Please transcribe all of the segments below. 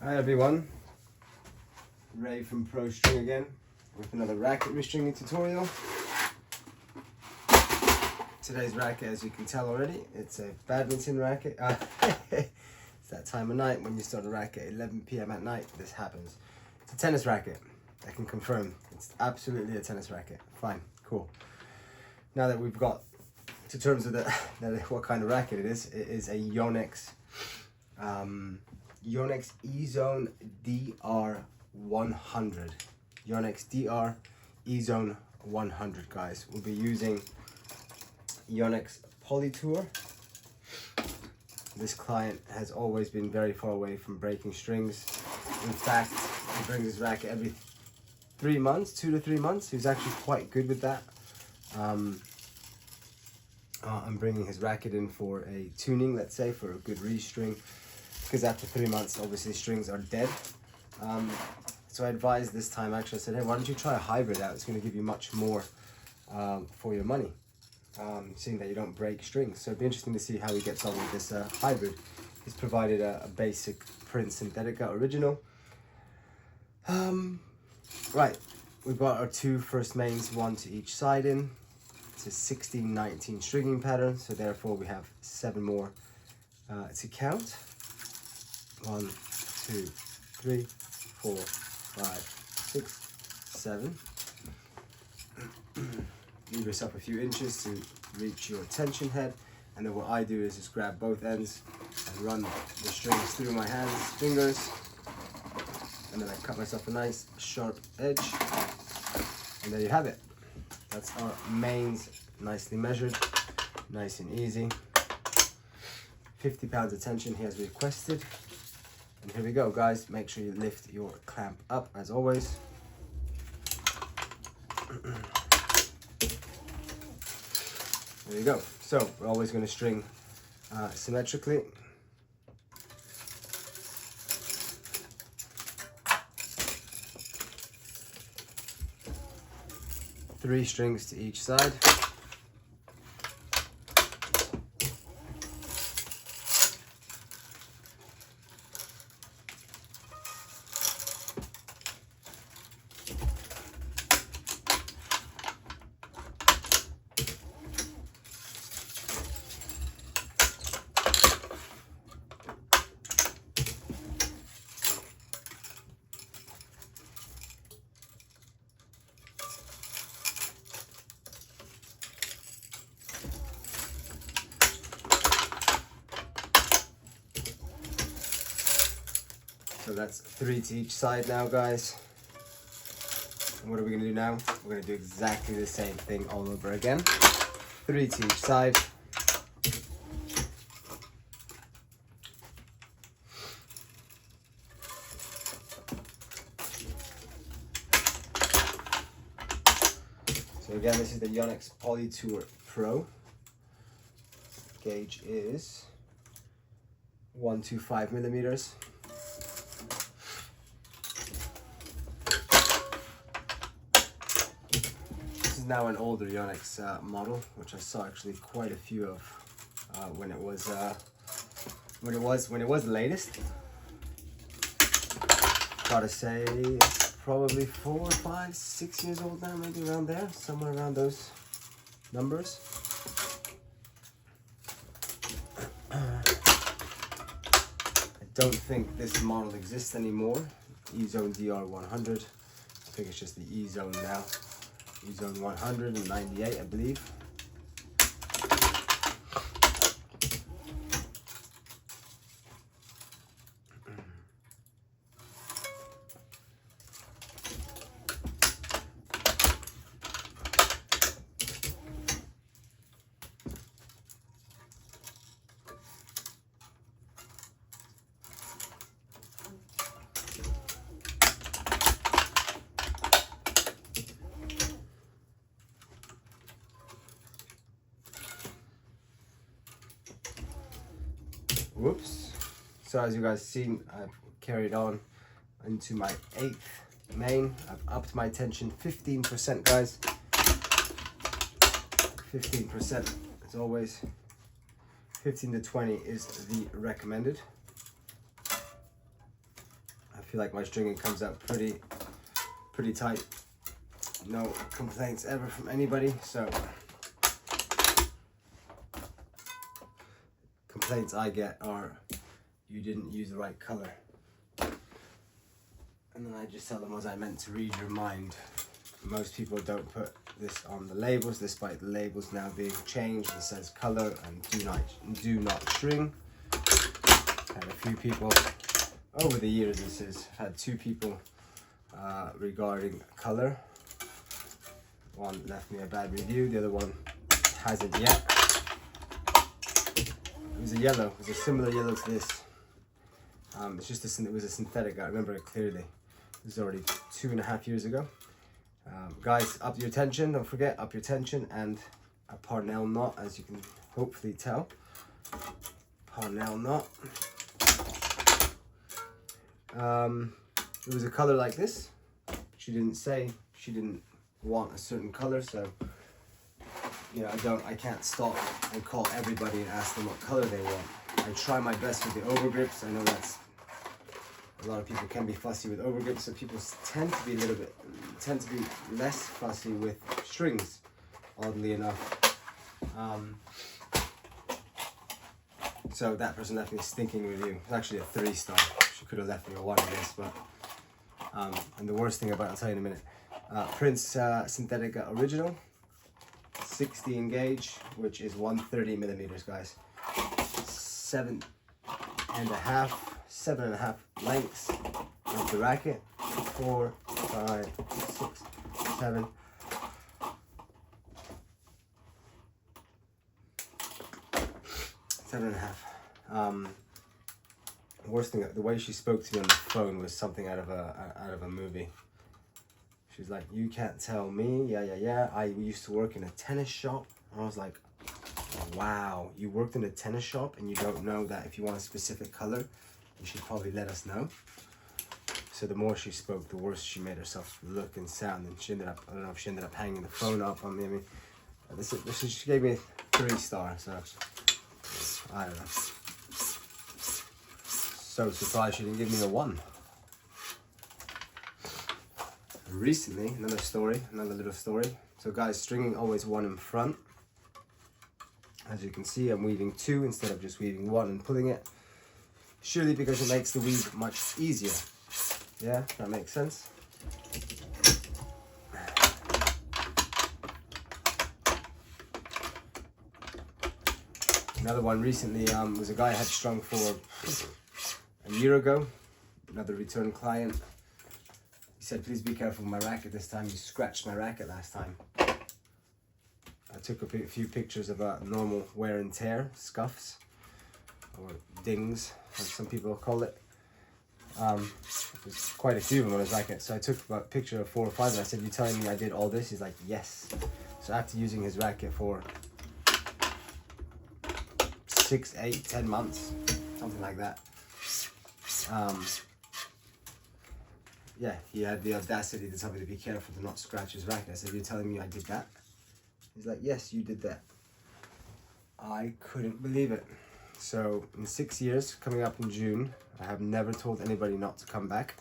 Hi everyone, Ray from Pro String again with another racket restringing tutorial. Today's racket, as you can tell already, it's a badminton racket. It's that time of night when you start a racket at 11 p.m. at night, this happens. It's a tennis racket, I can confirm. It's absolutely a tennis racket. Fine, cool. Now that we've got to terms of what kind of racket it is a Yonex Yonex Ezone DR 100. Yonex DR Ezone 100, guys. We'll be using Yonex Polytour. This client has always been very far away from breaking strings. In fact, he brings his racket every 3 months, 2 to 3 months. He's actually quite good with that. I'm bringing his racket in for a tuning, let's say, for a good restring, because after 3 months, obviously strings are dead. So I advised this time, actually, I said, hey, why don't you try a hybrid out? It's going to give you much more for your money, seeing that you don't break strings. So it'd be interesting to see how he gets on with this hybrid. He's provided a basic print Synthetica original. Right, we've got our 2 first mains, 1 to each side in. It's a 16-19 stringing pattern, so therefore we have 7 more to count. 1, 2, 3, 4, 5, 6, 7. Leave yourself a few inches to reach your tension head, and then what I do is just grab both ends and run the strings through my hands, fingers, and then I cut myself a nice sharp edge, and there you have it. That's our mains, nicely measured, nice and easy. 50 pounds of tension he has requested. And here we go, guys. Make sure you lift your clamp up, as always. There you go. So we're always going to string symmetrically. Three strings to each side. So that's 3 to each side now, guys. And what are we going to do now? We're going to do exactly the same thing all over again. 3 to each side. So again, this is the Yonex Polytour Pro. Gauge is 125 millimeters. Now an older Yonex model, which I saw actually quite a few of when it was the latest. Gotta say, it's probably 4, 5, 6 years old now, maybe around there, somewhere around those numbers. I don't think this model exists anymore. Ezone DR 100. I think it's just the Ezone now. Ezone 198, I believe. Whoops. So as you guys seen, I've carried on into my 8th main. I've upped my tension 15%, guys. 15% as always. 15 to 20 is the recommended. feel like my stringing comes out pretty tight. No complaints ever from anybody. So complaints I get are, you didn't use the right color. And then I just tell them, was I meant to read your mind? Most people don't put this on the labels, despite the labels now being changed. It says color and do not string. Had a few people over the years. I've had 2 people regarding color. One left me a bad review, the other one hasn't yet. It was a yellow, it was a similar yellow to this. It's just it was a synthetic. I remember it clearly. This is already 2.5 years ago. Guys, up your tension, don't forget, up your tension, and a Parnell knot, as you can hopefully tell. Parnell knot. It was a color like this. She didn't say she didn't want a certain color, so you know, I can't stop and call everybody and ask them what color they want. I try my best with the overgrips. I know that's, a lot of people can be fussy with overgrips, so people tend to be less fussy with strings, oddly enough. So that person left me a stinking review. It's actually a 3-star. She could have left me a 1 on this, but and the worst thing about it, I'll tell you in a minute. Prince Synthetica Original, 16 gauge, which is 130 millimeters, guys. 7.5 lengths of the racket. 4, 5, 6, 7. Seven and a half. Worst thing, the way she spoke to me on the phone was something out of a movie. She's like, "You can't tell me, yeah. I used to work in a tennis shop." And I was like, "Wow, you worked in a tennis shop and you don't know that if you want a specific color, you should probably let us know." So the more she spoke, the worse she made herself look and sound, and she ended up, I don't know if she ended up hanging the phone up on me. I mean, she gave me a 3-star, so I don't know. So surprised she didn't give me a 1. Recently, another little story. So guys, stringing always 1 in front. As you can see, I'm weaving 2 instead of just weaving 1 and pulling it. Surely because it makes the weave much easier. Yeah, that makes sense. Another one recently was a guy I had strung for a year ago. Another return client. He said, "Please be careful with my racket this time. You scratched my racket last time." I took a few pictures of normal wear and tear, scuffs, or dings, as some people call it. There's quite a few of them on his racket. So I took a picture of 4 or 5 and I said, "You telling me I did all this?" He's like, "Yes." So after using his racket for 6, 8, 10 months, something like that. Yeah, he had the audacity to tell me to be careful to not scratch his racket. I said, "You're telling me I did that?" He's like, "Yes, you did that." I couldn't believe it. So in 6 years, coming up in June, I have never told anybody not to come back.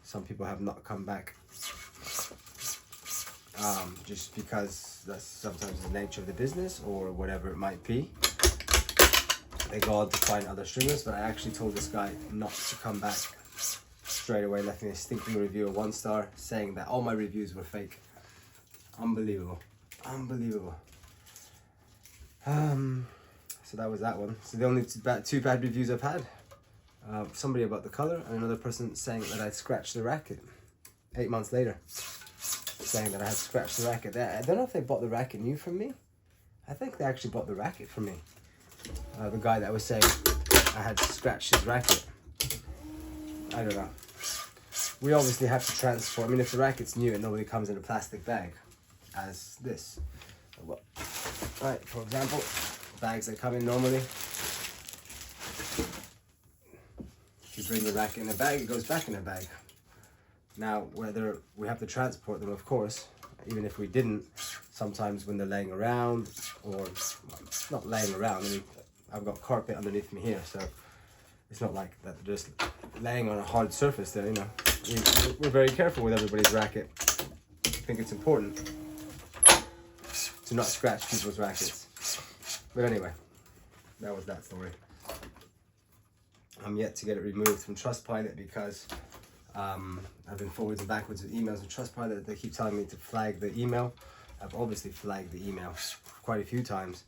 Some people have not come back just because that's sometimes the nature of the business or whatever it might be. They go on to find other stringers, but I actually told this guy not to come back. Straight away left me a stinking review, a 1-star, saying that all my reviews were fake. Unbelievable. Unbelievable. So that was that one. So the only 2 bad reviews I've had. Somebody about the color and another person saying that I'd scratched the racket 8 months later. Saying that I had scratched the racket. I don't know if they bought the racket new from me. I think they actually bought the racket from me. The guy that was saying I had scratched his racket. I don't know. We obviously have to transport. I mean, if the racket's new, it normally comes in a plastic bag, as this. Right, for example, bags that come in normally. If you bring the racket in a bag, it goes back in a bag. Now, whether we have to transport them, of course, even if we didn't, sometimes when they're laying around, or well, not laying around, I mean, I've got carpet underneath me here, so It's not like that they're just laying on a hard surface there, you know. We're very careful with everybody's racket. I think it's important to not scratch people's rackets. But anyway, that was that story. I'm yet to get it removed from Trustpilot because I've been forwards and backwards with emails with Trustpilot. They keep telling me to flag the email. I've obviously flagged the email quite a few times.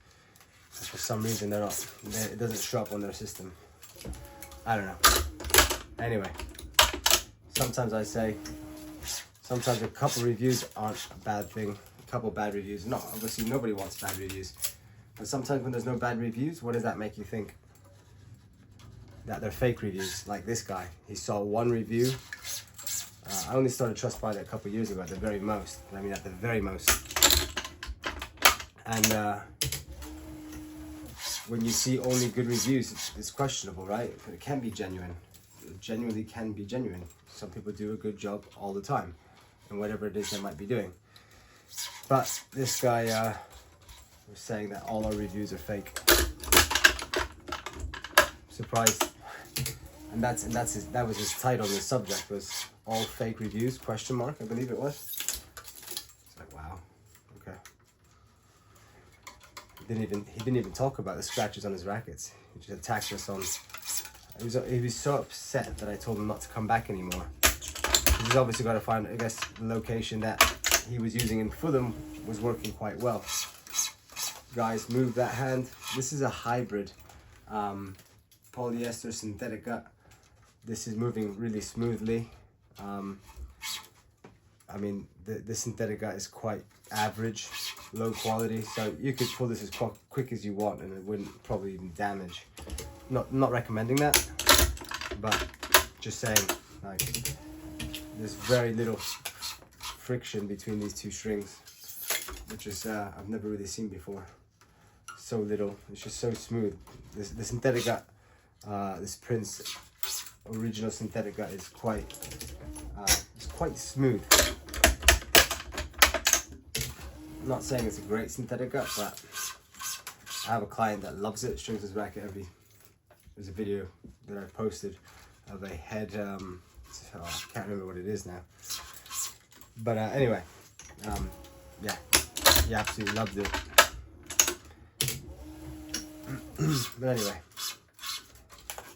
For some reason it doesn't show up on their system. I don't know. Anyway, sometimes I say, sometimes a couple reviews aren't a bad thing. A couple bad reviews. No, obviously nobody wants bad reviews. But sometimes when there's no bad reviews, what does that make you think? That they're fake reviews. Like this guy, he saw one review. I only started Trustpilot a couple years ago at the very most. I mean at the very most. And when you see only good reviews, it's questionable, right? It can be genuine. It genuinely can be genuine. Some people do a good job all the time, and whatever it is they might be doing. But this guy was saying that all our reviews are fake. Surprised. And that was his title. The subject was "All Fake Reviews?" ? I believe it was. It's like, wow, okay. He didn't even talk about the scratches on his rackets. He just attacked us on. He was so upset that I told him not to come back anymore. He's obviously got to find, I guess, the location that he was using in Fulham was working quite well. Guys, move that hand. This is a hybrid polyester synthetic gut. This is moving really smoothly. I mean, the synthetic gut is quite average, low quality, so you could pull this as quick as you want and it wouldn't probably even damage. Not recommending that, but just saying, like, there's very little friction between these two strings, which is I've never really seen before. So little, it's just so smooth. The synthetic gut, this Prince original synthetic gut is quite smooth. I'm not saying it's a great synthetic gut, but I have a client that loves it, strings his racket there's a video that I posted of a head, I can't remember what it is now. But anyway, yeah, he absolutely loved it. But anyway,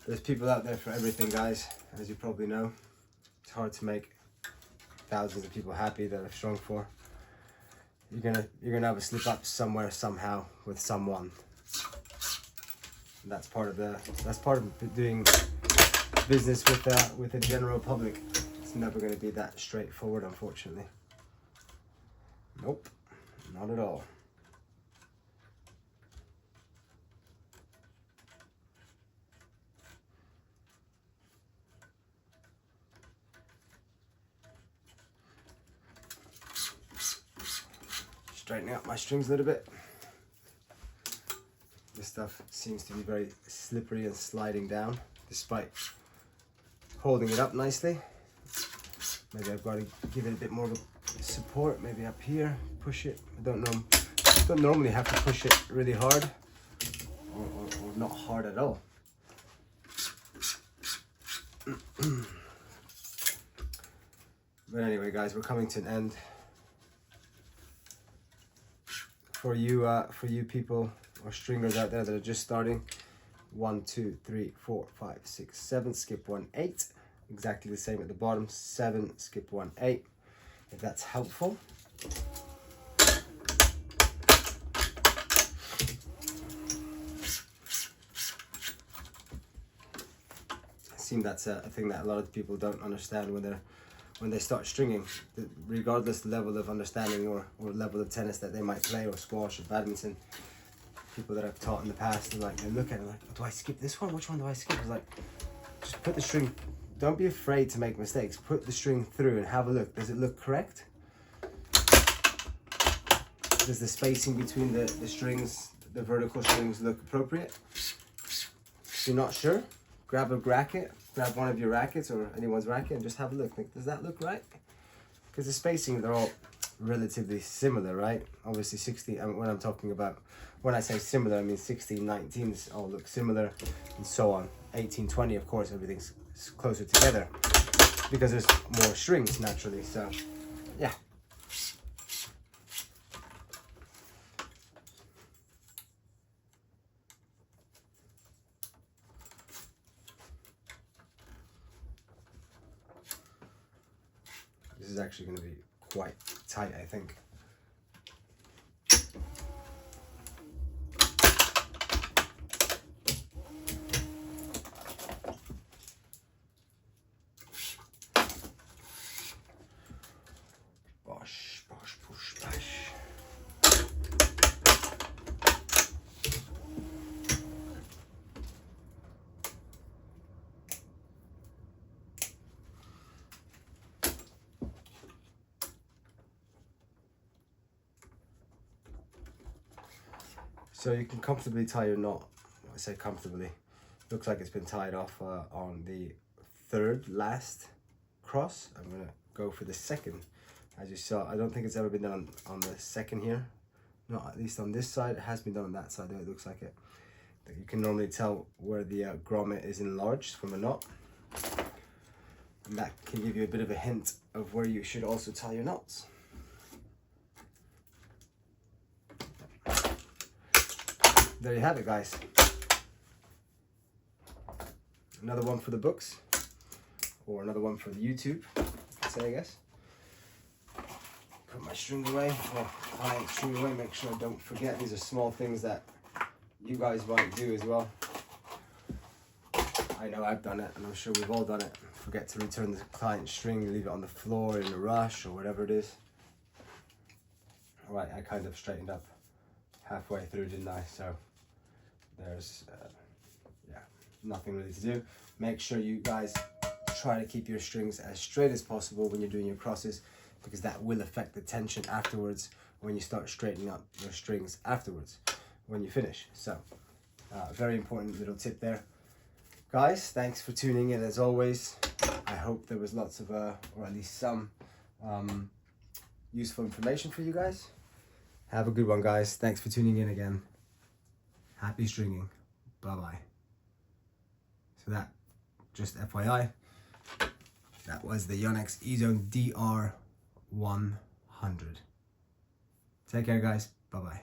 there's people out there for everything, guys, as you probably know. It's hard to make thousands of people happy that are strung for. You're gonna have a slip up somewhere, somehow, with someone. And that's part of doing business with the general public. It's never gonna be that straightforward, unfortunately. Nope, not at all. Straightening up my strings a little bit. This stuff seems to be very slippery and sliding down, despite holding it up nicely. Maybe I've got to give it a bit more of a support, maybe up here, push it. I don't know. Don't normally have to push it really hard, or not hard at all. But anyway, guys, we're coming to an end. For you people or stringers out there that are just starting, 1, 2, 3, 4, 5, 6, 7, skip 1, 8. Exactly the same at the bottom, 7, skip 1, 8. If that's helpful. It seems that's a thing that a lot of people don't understand when they start stringing, regardless the level of understanding or level of tennis that they might play, or squash or badminton. People that I've taught in the past, they look at it like, do I skip this one? Which one do I skip? It's like, just put the string, don't be afraid to make mistakes. Put the string through and have a look. Does it look correct? Does the spacing between the strings, the vertical strings, look appropriate? If you're not sure, grab a racket. Grab one of your rackets or anyone's racket and just have a look. Like, does that look right? Because the spacing, they're all relatively similar, right? Obviously 16, when I say similar, I mean 16, 19s all look similar and so on. 1820, of course, everything's closer together because there's more strings naturally. So yeah. This is actually going to be quite tight, I think. Bosh, bosh, push, bash. So you can comfortably tie your knot. I say comfortably. Looks like it's been tied off on the third last cross. I'm gonna go for the second. As you saw, I don't think it's ever been done on the second here. Not at least on this side. It has been done on that side though, it looks like it. You can normally tell where the grommet is enlarged from a knot. And that can give you a bit of a hint of where you should also tie your knots. There you have it, guys. Another one for the books, or another one for the YouTube, I'd say, I guess. Put my string away, well, my string away, make sure I don't forget. These are small things that you guys might do as well. I know I've done it, and I'm sure we've all done it. Forget to return the client's string, leave it on the floor in a rush, or whatever it is. All right, I kind of straightened up halfway through, didn't I? So there's yeah, nothing really to do. Make sure you guys try to keep your strings as straight as possible when you're doing your crosses, because that will affect the tension afterwards when you start straightening up your strings afterwards when you finish. So very important little tip there, guys. Thanks for tuning in as always. I hope there was lots of or at least some useful information for you guys. Have a good one, guys. Thanks for tuning in again. Happy stringing. Bye-bye. So that, just FYI, that was the Yonex Ezone DR 100. Take care, guys. Bye-bye.